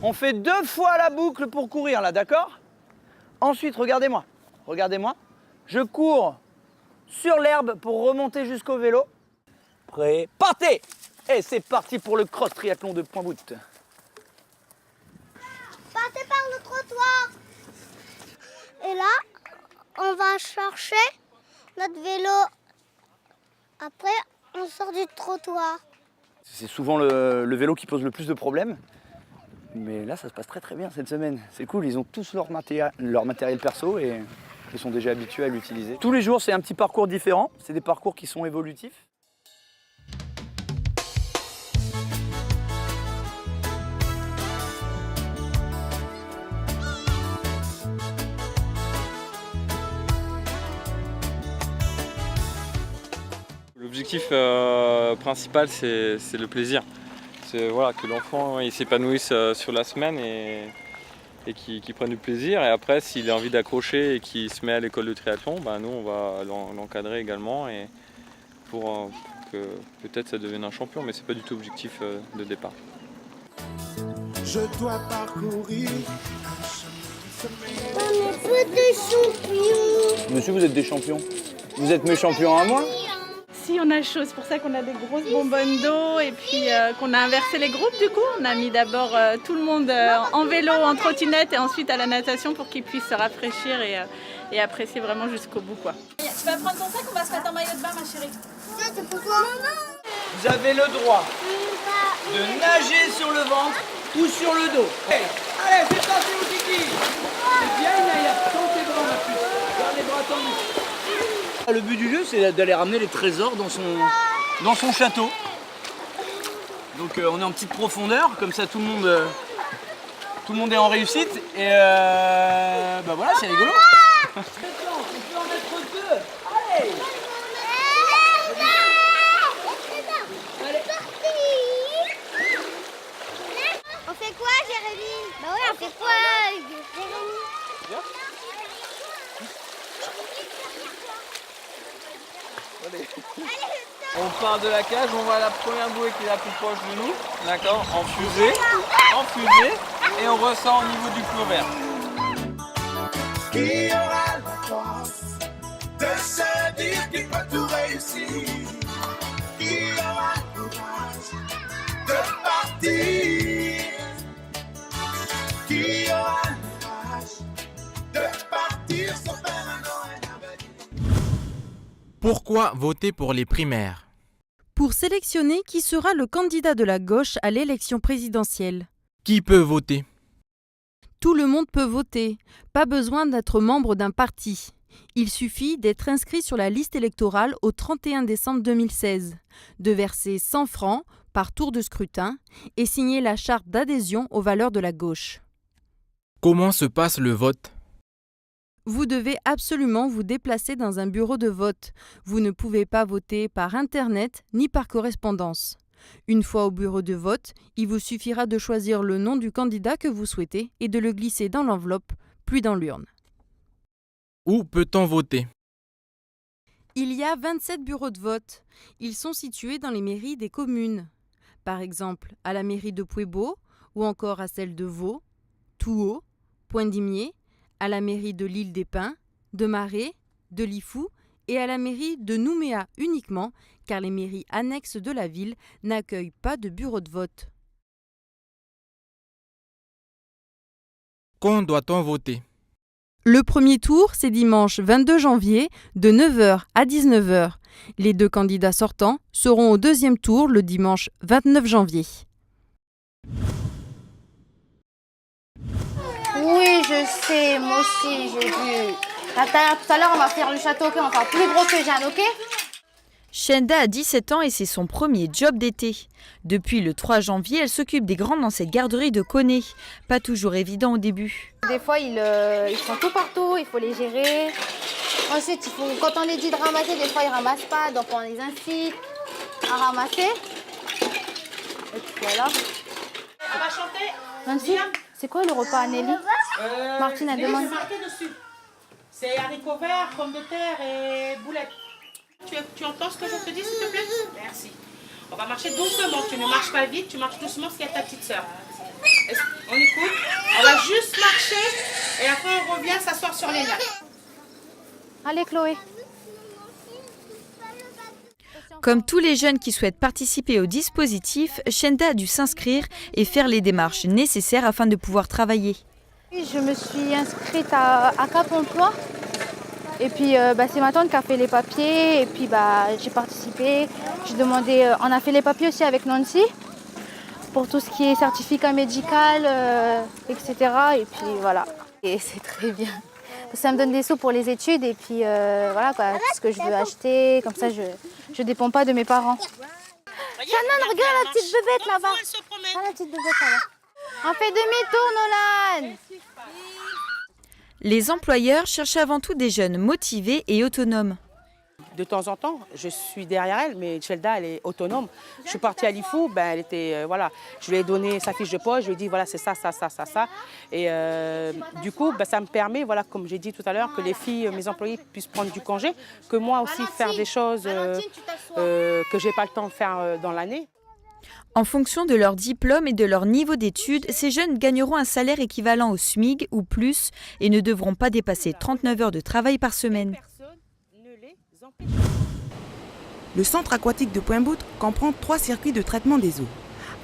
On fait 2 fois la boucle pour courir là, d'accord? Ensuite, regardez-moi. Regardez-moi. Je cours sur l'herbe pour remonter jusqu'au vélo. Prêt? Partez! Et c'est parti pour le cross triathlon de Point-Bout. Partez par le trottoir. Et là, on va chercher notre vélo. Après, on sort du trottoir. C'est souvent le vélo qui pose le plus de problèmes. Mais là, ça se passe très très bien cette semaine. C'est cool, ils ont tous leur matériel perso et ils sont déjà habitués à l'utiliser. Tous les jours, c'est un petit parcours différent. C'est des parcours qui sont évolutifs. L'objectif principal, c'est le plaisir. C'est voilà, que l'enfant s'épanouisse sur la semaine et qu'il prenne du plaisir. Et après, s'il a envie d'accrocher et qu'il se met à l'école de triathlon, nous, on va l'encadrer également et pour que peut-être ça devienne un champion. Mais ce n'est pas du tout l'objectif de départ. Je dois parcourir. On est tous des champions. Monsieur, vous êtes des champions. Vous êtes mes champions à moi? Si, on a chaud, c'est pour ça qu'on a des grosses bonbonnes d'eau et puis qu'on a inversé les groupes du coup. On a mis d'abord tout le monde en vélo, en trottinette et ensuite à la natation pour qu'ils puissent se rafraîchir et apprécier vraiment jusqu'au bout, quoi. Tu vas prendre ton sac, on va se mettre en maillot de bain, ma chérie. Ça, c'est pour toi. Vous avez le droit de nager sur le ventre ou sur le dos. Allez, c'est parti, mon kiki. C'est bien, Inaya. Tends tes bras, ma puce. Garde les bras tendus. Le but du jeu, c'est d'aller ramener les trésors dans son château. Donc on est en petite profondeur, comme ça tout le monde est en réussite. Et voilà, c'est rigolo. On peut en mettre 2. Allez. On fait quoi, Jérémy? Bah ouais, on fait quoi, Jérémy? On part de la cage, on va à la première bouée qui est la plus proche de nous, d'accord, en fusée, et on ressort au niveau du flot vert. Qui aura la force de se dire qu'il peut tout réussir? Qui aura le courage de partir? Qui aura le courage de partir sans faire un nom et un avenir? Pourquoi voter pour les primaires? Pour sélectionner qui sera le candidat de la gauche à l'élection présidentielle. Qui peut voter? Tout le monde peut voter, pas besoin d'être membre d'un parti. Il suffit d'être inscrit sur la liste électorale au 31 décembre 2016, de verser 100 francs par tour de scrutin et signer la charte d'adhésion aux valeurs de la gauche. Comment se passe le vote? Vous devez absolument vous déplacer dans un bureau de vote. Vous ne pouvez pas voter par Internet ni par correspondance. Une fois au bureau de vote, il vous suffira de choisir le nom du candidat que vous souhaitez et de le glisser dans l'enveloppe, puis dans l'urne. Où peut-on voter? Il y a 27 bureaux de vote. Ils sont situés dans les mairies des communes. Par exemple, à la mairie de Puebo ou encore à celle de Vaud, Touhaut, Point-d'Imier, à la mairie de l'Île des Pins, de Marais, de Lifou et à la mairie de Nouméa uniquement, car les mairies annexes de la ville n'accueillent pas de bureau de vote. Quand doit-on voter? Le premier tour, c'est dimanche 22 janvier de 9h à 19h. Les 2 candidats sortants seront au deuxième tour le dimanche 29 janvier. Oui, je sais, moi aussi, j'ai vu. Tout à l'heure, on va faire le château, ok? On va faire plus gros que Jeanne, ok? Shenda a 17 ans et c'est son premier job d'été. Depuis le 3 janvier, elle s'occupe des grands dans cette garderie de Koné. Pas toujours évident au début. Des fois, ils sont tout partout, il faut les gérer. Ensuite, quand on les dit de ramasser, des fois, ils ne ramassent pas. Donc, on les incite à ramasser. Et puis voilà. On va chanter. Nancy, c'est quoi le repas à Nelly? Martine a demandé. C'est marqué dessus. C'est haricots verts, pommes de terre et boulettes. Tu entends ce que je te dis, s'il te plaît? Merci. On va marcher doucement. Tu ne marches pas vite, tu marches doucement parce qu'il y a ta petite sœur. On écoute. On va juste marcher et après on revient s'asseoir sur les nappes. Allez, Chloé. Comme tous les jeunes qui souhaitent participer au dispositif, Shenda a dû s'inscrire et faire les démarches nécessaires afin de pouvoir travailler. Je me suis inscrite à Cap Emploi. Et puis c'est ma tante qui a fait les papiers. Et puis j'ai participé. J'ai demandé, on a fait les papiers aussi avec Nancy pour tout ce qui est certificat médical, etc. Et puis voilà. Et c'est très bien. Ça me donne des sous pour les études et puis voilà quoi, tout ce que je veux acheter. Comme ça, je ne dépends pas de mes parents. Shannon, regarde la petite bébête là-bas. Regarde la petite bébête là-bas. On fait demi-tour, Nolan. Les employeurs cherchent avant tout des jeunes motivés et autonomes. De temps en temps, je suis derrière elle, mais Shenda, elle est autonome. Je suis partie à l'IFO, elle était, je lui ai donné sa fiche de poste, je lui ai dit, voilà, c'est ça. Et du coup, ça me permet, voilà, comme j'ai dit tout à l'heure, que les filles, mes employés puissent prendre du congé, que moi aussi faire des choses que je n'ai pas le temps de faire dans l'année. En fonction de leur diplôme et de leur niveau d'études, ces jeunes gagneront un salaire équivalent au SMIC ou plus et ne devront pas dépasser 39 heures de travail par semaine. Le centre aquatique de Pointe-Boute comprend 3 circuits de traitement des eaux.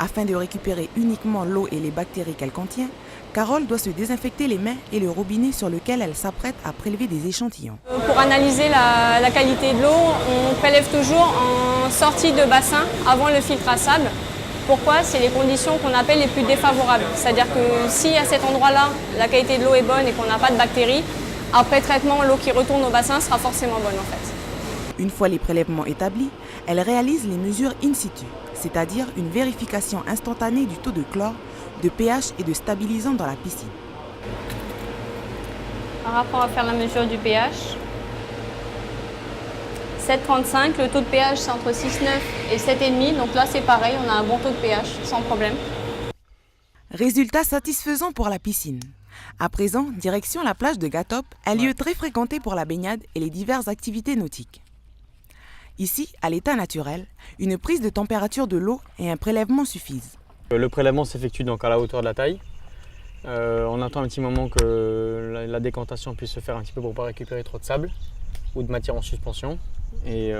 Afin de récupérer uniquement l'eau et les bactéries qu'elle contient, Carole doit se désinfecter les mains et le robinet sur lequel elle s'apprête à prélever des échantillons. Pour analyser la qualité de l'eau, on prélève toujours en sortie de bassin avant le filtre à sable. Pourquoi? C'est les conditions qu'on appelle les plus défavorables. C'est-à-dire que si à cet endroit-là, la qualité de l'eau est bonne et qu'on n'a pas de bactéries, après traitement, l'eau qui retourne au bassin sera forcément bonne en fait. Une fois les prélèvements établis, elle réalise les mesures in situ, c'est-à-dire une vérification instantanée du taux de chlore, de pH et de stabilisant dans la piscine. Par rapport à faire la mesure du pH, 7,35, le taux de pH c'est entre 6,9 et 7,5, donc là c'est pareil, on a un bon taux de pH sans problème. Résultat satisfaisant pour la piscine. À présent, direction la plage de Gatop, un lieu très fréquenté pour la baignade et les diverses activités nautiques. Ici, à l'état naturel, une prise de température de l'eau et un prélèvement suffisent. Le prélèvement s'effectue donc à la hauteur de la taille. On attend un petit moment que la décantation puisse se faire un petit peu pour ne pas récupérer trop de sable ou de matière en suspension. Et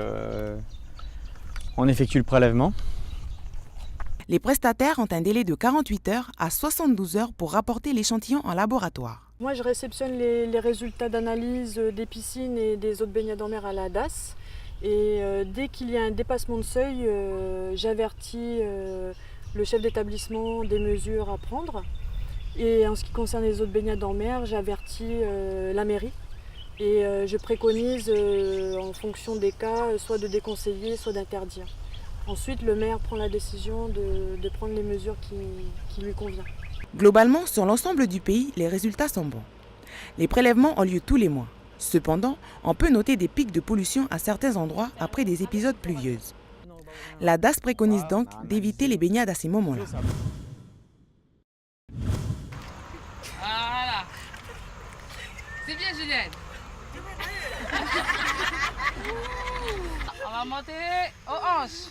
on effectue le prélèvement. Les prestataires ont un délai de 48 heures à 72 heures pour rapporter l'échantillon en laboratoire. Moi, je réceptionne les résultats d'analyse des piscines et des eaux de baignade en mer à la DAS. Et dès qu'il y a un dépassement de seuil, j'avertis le chef d'établissement des mesures à prendre. Et en ce qui concerne les eaux de baignade en mer, j'avertis la mairie. Et je préconise, en fonction des cas, soit de déconseiller, soit d'interdire. Ensuite, le maire prend la décision de prendre les mesures qui lui conviennent. Globalement, sur l'ensemble du pays, les résultats sont bons. Les prélèvements ont lieu tous les mois. Cependant, on peut noter des pics de pollution à certains endroits après des épisodes pluvieuses. La DAS préconise donc d'éviter les baignades à ces moments-là. Voilà. C'est bien, Juliette. On va monter aux hanches.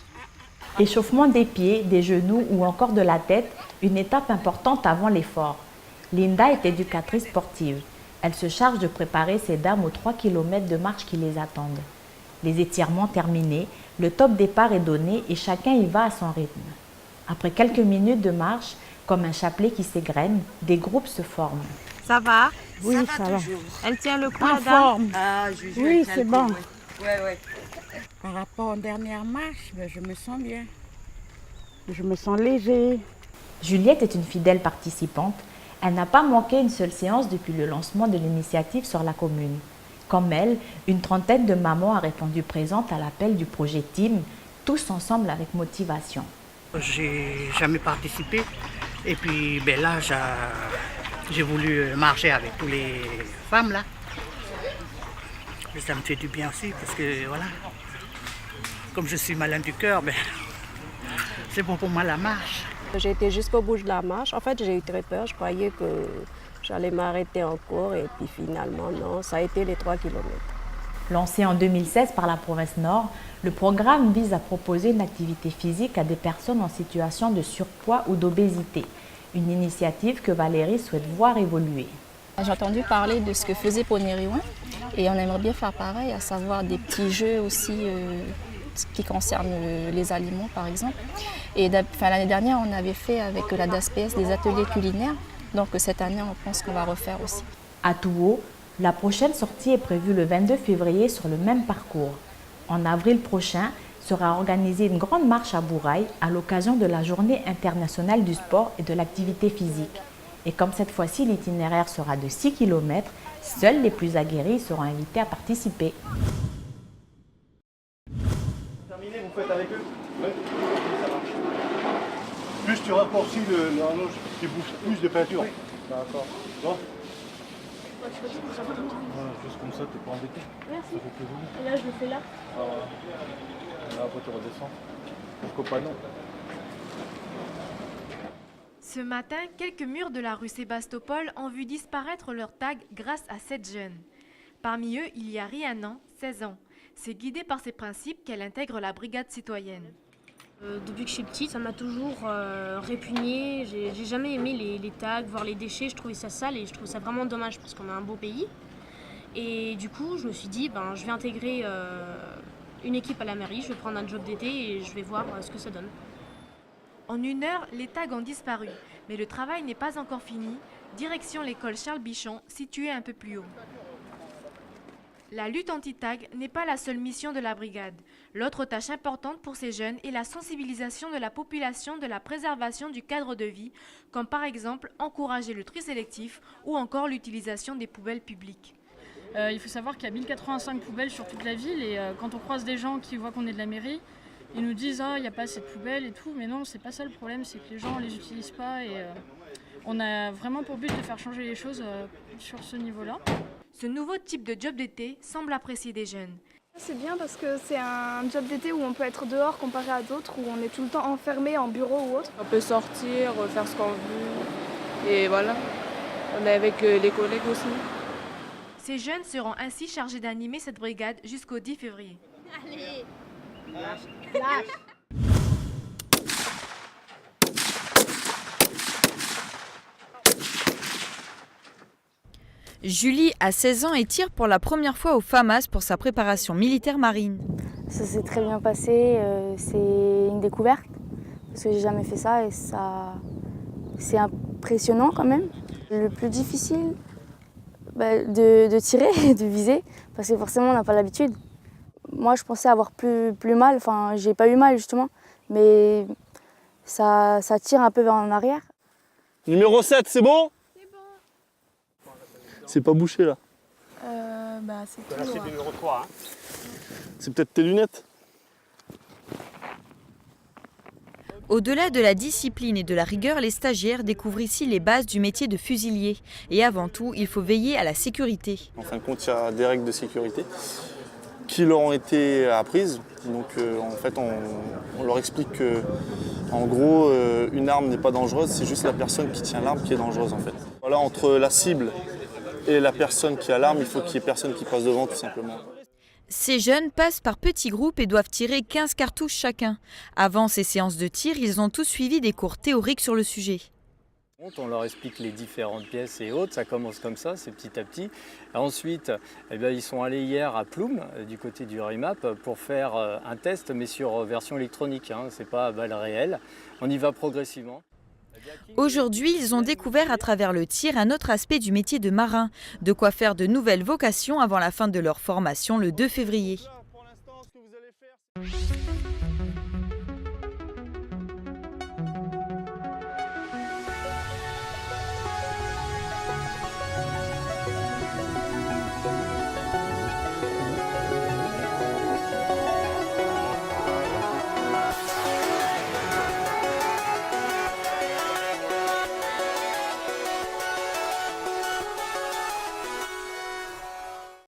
Échauffement des pieds, des genoux ou encore de la tête, une étape importante avant l'effort. Linda est éducatrice sportive. Elle se charge de préparer ces dames aux 3 km de marche qui les attendent. Les étirements terminés, le top départ est donné et chacun y va à son rythme. Après quelques minutes de marche, comme un chapelet qui s'égrène, des groupes se forment. Ça va? Oui, ça va. Elle tient le coup, En la dame? forme. Oui, c'est bon. Ouais. Par rapport aux dernières marches, je me sens bien. Je me sens léger. Juliette est une fidèle participante. Elle n'a pas manqué une seule séance depuis le lancement de l'initiative sur la commune. Comme elle, une trentaine de mamans a répondu présente à l'appel du projet Team, tous ensemble avec motivation. J'ai jamais participé et puis là j'ai voulu marcher avec toutes les femmes là. Et ça me fait du bien aussi parce que voilà, comme je suis malin du cœur, c'est bon pour moi la marche. J'ai été jusqu'au bout de la marche. En fait, j'ai eu très peur. Je croyais que j'allais m'arrêter encore et puis finalement, non, ça a été les 3 km. Lancé en 2016 par la province Nord, le programme vise à proposer une activité physique à des personnes en situation de surpoids ou d'obésité. Une initiative que Valérie souhaite voir évoluer. J'ai entendu parler de ce que faisait Poneriouin et on aimerait bien faire pareil, à savoir des petits jeux aussi qui concernent les aliments par exemple. Et l'année dernière, on avait fait avec la DASPS des ateliers culinaires. Donc cette année, on pense qu'on va refaire aussi. À Touo, la prochaine sortie est prévue le 22 février sur le même parcours. En avril prochain, sera organisée une grande marche à Bourail à l'occasion de la Journée internationale du sport et de l'activité physique. Et comme cette fois-ci l'itinéraire sera de 6 km, seuls les plus aguerris seront invités à participer. Terminé, vous faites avec eux? Oui, ça marche. Plus tu raccourcis l'horloge, tu bouffes plus de peinture. Oui. D'accord. Bon. Juste comme ça, t'es pas embêté. Merci. Ça fait plaisir. Et là, je le fais là. Là, après, tu redescends. Pourquoi pas non? Ce matin, quelques murs de la rue Sébastopol ont vu disparaître leur tag grâce à cette jeune. Parmi eux, il y a Rhiannon, 16 ans. C'est guidée par ces principes qu'elle intègre la brigade citoyenne. Depuis que je suis petite, ça m'a toujours répugnée. J'ai jamais aimé les tags, voir les déchets. Je trouvais ça sale et je trouve ça vraiment dommage parce qu'on a un beau pays. Et du coup, je me suis dit, je vais intégrer une équipe à la mairie, je vais prendre un job d'été et je vais voir ce que ça donne. En 1 heure, les tags ont disparu. Mais le travail n'est pas encore fini. Direction l'école Charles Bichon, située un peu plus haut. La lutte anti-tag n'est pas la seule mission de la brigade. L'autre tâche importante pour ces jeunes est la sensibilisation de la population de la préservation du cadre de vie, comme par exemple encourager le tri sélectif ou encore l'utilisation des poubelles publiques. Il faut savoir qu'il y a 1085 poubelles sur toute la ville et quand on croise des gens qui voient qu'on est de la mairie, ils nous disent « Ah, il n'y a pas assez de poubelles et tout », mais non, c'est pas ça le problème, c'est que les gens ne les utilisent pas et on a vraiment pour but de faire changer les choses sur ce niveau-là. Ce nouveau type de job d'été semble apprécier des jeunes. C'est bien parce que c'est un job d'été où on peut être dehors comparé à d'autres où on est tout le temps enfermé en bureau ou autre. On peut sortir, faire ce qu'on veut et voilà, on est avec les collègues aussi. Ces jeunes seront ainsi chargés d'animer cette brigade jusqu'au 10 février. Allez, lâche. Julie a 16 ans et tire pour la première fois au FAMAS pour sa préparation militaire marine. Ça s'est très bien passé, c'est une découverte parce que j'ai jamais fait ça et c'est impressionnant quand même. Le plus difficile, de tirer et de viser parce que forcément on n'a pas l'habitude. Moi je pensais avoir plus mal, enfin j'ai pas eu mal justement, mais ça tire un peu vers en arrière. Numéro 7, c'est bon? C'est pas bouché là. C'est tout. C'est le numéro 3. Hein. C'est peut-être tes lunettes. Au-delà de la discipline et de la rigueur, les stagiaires découvrent ici les bases du métier de fusilier. Et avant tout, il faut veiller à la sécurité. En fin de compte, il y a des règles de sécurité qui leur ont été apprises. Donc en fait, on leur explique que, en gros, une arme n'est pas dangereuse, c'est juste la personne qui tient l'arme qui est dangereuse en fait. Voilà, entre la cible et la personne qui a l'arme, il faut qu'il y ait personne qui passe devant tout simplement. Ces jeunes passent par petits groupes et doivent tirer 15 cartouches chacun. Avant ces séances de tir, ils ont tous suivi des cours théoriques sur le sujet. On leur explique les différentes pièces et autres, ça commence comme ça, c'est petit à petit. Ensuite, ils sont allés hier à Ploum, du côté du RIMAP, pour faire un test, mais sur version électronique, c'est pas à balles réelles. On y va progressivement. Aujourd'hui, ils ont découvert à travers le tir un autre aspect du métier de marin, de quoi faire de nouvelles vocations avant la fin de leur formation le 2 février.